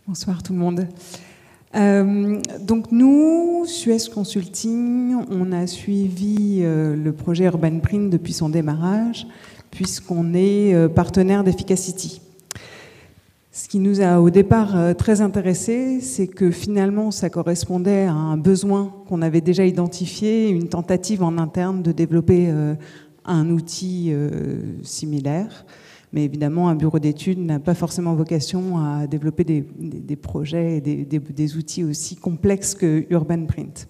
Bonsoir tout le monde. Donc nous, Suez Consulting, on a suivi le projet Urban Print depuis son démarrage, puisqu'on est partenaire d'Efficacity. Ce qui nous a au départ très intéressé, c'est que finalement ça correspondait à un besoin qu'on avait déjà identifié, une tentative en interne de développer un outil similaire. Mais évidemment, un bureau d'études n'a pas forcément vocation à développer des projets et des outils aussi complexes que Urban Print.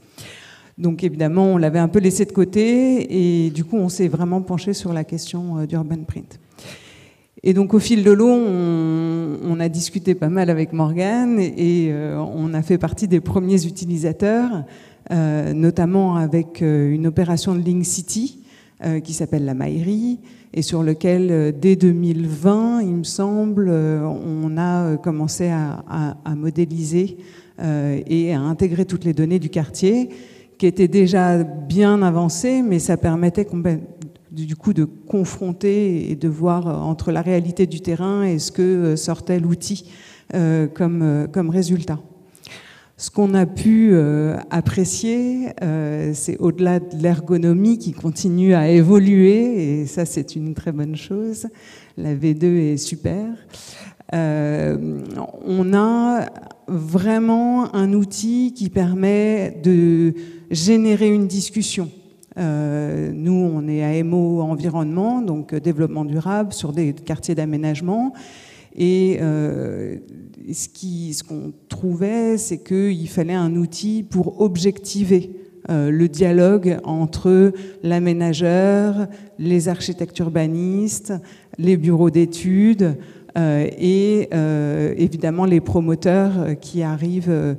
Donc évidemment, on l'avait un peu laissé de côté et du coup, on s'est vraiment penché sur la question d'Urban Print. Et donc au fil de l'eau, on a discuté pas mal avec Morgane et on a fait partie des premiers utilisateurs, notamment avec une opération de Link City qui s'appelle la Maillerie, et sur lequel, dès 2020, il me semble, on a commencé à modéliser et à intégrer toutes les données du quartier, qui étaient déjà bien avancées, mais ça permettait du coup de confronter et de voir entre la réalité du terrain et ce que sortait l'outil comme résultat. Ce qu'on a pu apprécier, c'est au-delà de l'ergonomie qui continue à évoluer, et ça c'est une très bonne chose. La V2 est super. On a vraiment un outil qui permet de générer une discussion. Nous, on est AMO environnement, donc développement durable sur des quartiers d'aménagement. Et ce qu'on trouvait, c'est qu'il fallait un outil pour objectiver le dialogue entre l'aménageur, les architectes urbanistes, les bureaux d'études et évidemment les promoteurs qui arrivent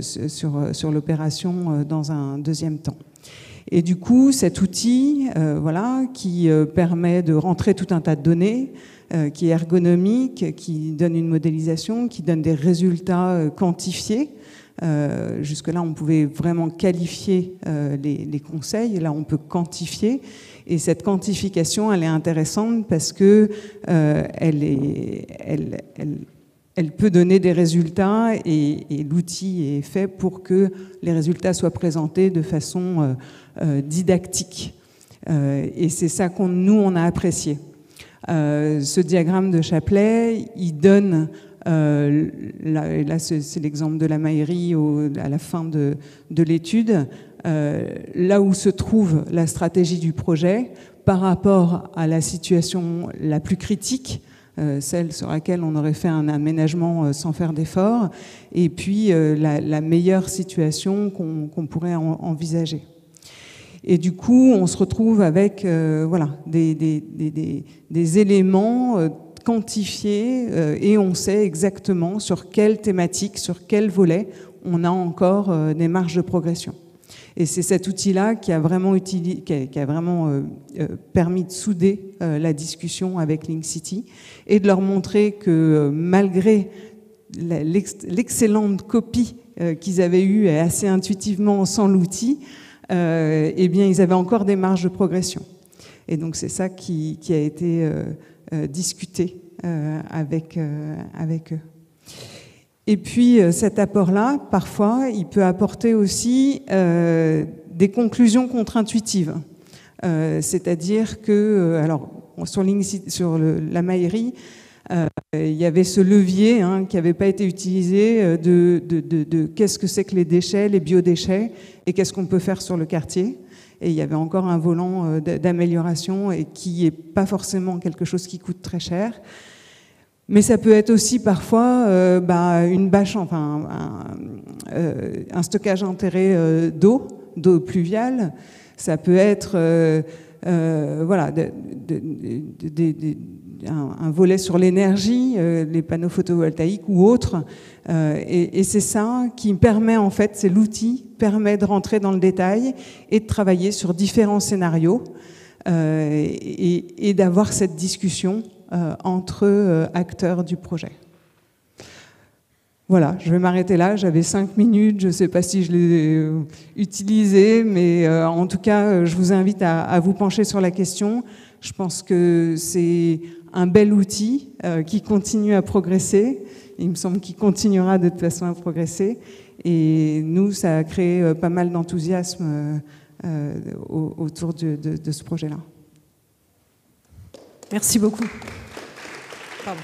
sur l'opération dans un deuxième temps. Et du coup, cet outil qui permet de rentrer tout un tas de données, qui est ergonomique, qui donne une modélisation, qui donne des résultats quantifiés. Jusque-là, on pouvait vraiment qualifier les conseils. Là, on peut quantifier. Et cette quantification, elle est intéressante parce que elle peut donner des résultats et l'outil est fait pour que les résultats soient présentés de façon didactique. Et c'est ça nous, on a apprécié. Ce diagramme de Chaplet, il donne, là c'est l'exemple de la Maillerie à la fin de l'étude, là où se trouve la stratégie du projet par rapport à la situation la plus critique, celle sur laquelle on aurait fait un aménagement sans faire d'effort, et puis la meilleure situation qu'on pourrait envisager. Et du coup, on se retrouve avec des éléments quantifiés et on sait exactement sur quelle thématique, sur quel volet on a encore des marges de progression. Et c'est cet outil-là qui a vraiment, permis de souder la discussion avec Link City et de leur montrer que malgré l'excellente copie qu'ils avaient eue assez intuitivement sans l'outil, eh bien, ils avaient encore des marges de progression. Et donc, c'est ça qui a été discuté avec eux. Et puis, cet apport-là, parfois, il peut apporter aussi des conclusions contre-intuitives. C'est-à-dire que, alors, sur la Maillerie, il y avait ce levier qui n'avait pas été utilisé de qu'est-ce que c'est que les déchets, les biodéchets, et qu'est-ce qu'on peut faire sur le quartier. Et il y avait encore un volant d'amélioration et qui n'est pas forcément quelque chose qui coûte très cher. Mais ça peut être aussi parfois une bâche, un stockage enterré d'eau pluviale. Ça peut être un volet sur l'énergie, les panneaux photovoltaïques ou autres. Et c'est ça qui permet, en fait, c'est l'outil permet de rentrer dans le détail et de travailler sur différents scénarios et d'avoir cette discussion entre acteurs du projet. Voilà, je vais m'arrêter là. J'avais 5 minutes, je ne sais pas si je l'ai utilisé, mais en tout cas, je vous invite à vous pencher sur la question. Je pense que c'est un bel outil qui continue à progresser. Il me semble qu'il continuera de toute façon à progresser. Et nous, ça a créé pas mal d'enthousiasme autour de ce projet-là. Merci beaucoup. Pardon.